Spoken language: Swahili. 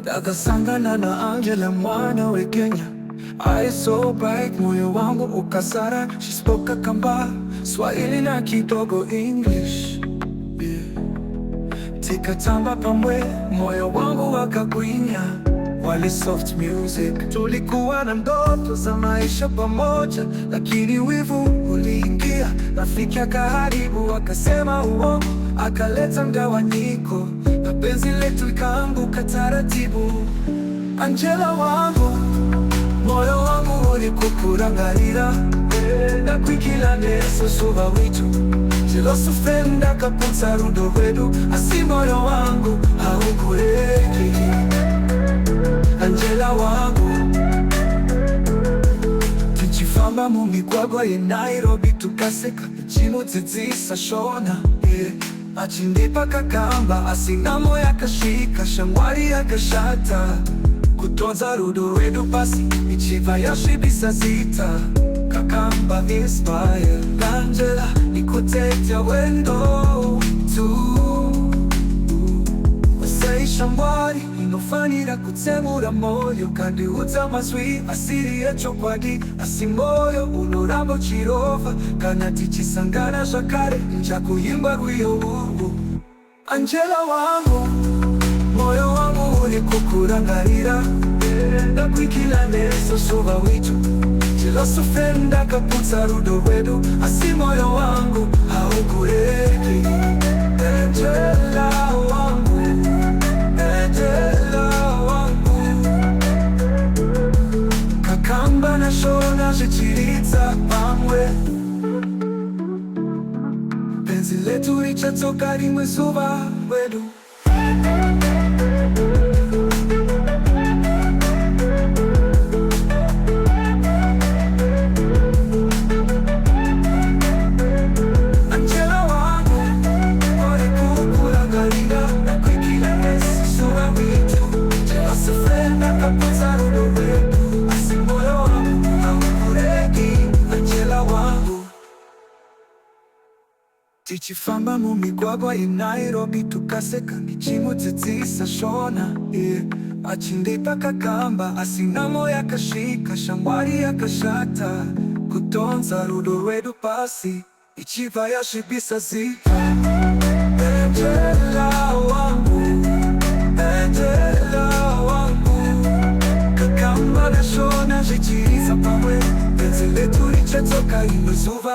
Dagasangana na Angela mwana we Kenya. Eyes so bright, moyo wangu ukasara. She spoke Kamba, Swahili na kidogo English, yeah. Tikatamba pamwe, moyo wangu wakagwinya. Wali soft music, tulikuwa na ndoto za maisha pamoja, lakini wivu uliingia. Rafiki akaharibu, akasema uongo, akaleta mgawanyiko, na penzi letu likaanguka taratibu. Angela wangu, moyo wangu ulikukurangarira, ndakwikila neso suba witu jilosufenda kaputsa rudo rwedu, asi moyo wangu haukureki. Angela wangu, tuchifamba mu migwagwa ye Nairobi, tukaseka chimudzidzisa shona, yeah. Achindipa kakamba, asinamo yakashika, shangwari yakashata, kutonza rudo rwedu pasi ichiva yashibisa zita. Kakamba inspire, Angela nikutetea wendo tu. Wasai shangwari inofanira kutsemura moyo, kandi uza mazwi asiri yechokwadi, asi moyo unorambo chirova, kana tichisangana zvakare njakuyimba rwiyo urwu. Angela wangu, moyo wangu ulikukurangarira, ndakwikila neso suva witu jilosufenda kaputsa rudo rwedu, asi moyo wangu haukureki. Angela wangu, Angela wangu, kakamba na shona zvichiridza pamwe, penzi letu richatoka rimwe zuva rwedu. Tichifamba mu migwagwa ye Nairobi, tukaseka nichimudzidzisa shona, yeah. Achindipa kakamba, asinamo yakashika, shangwari yakashata, kutonza rudo rwedu pasi ichiva yashibisa zita. Angela wangu, Angela wangu, kakamba na shona zvichiridza pamwe, penzi letu richatoka rimwe zuva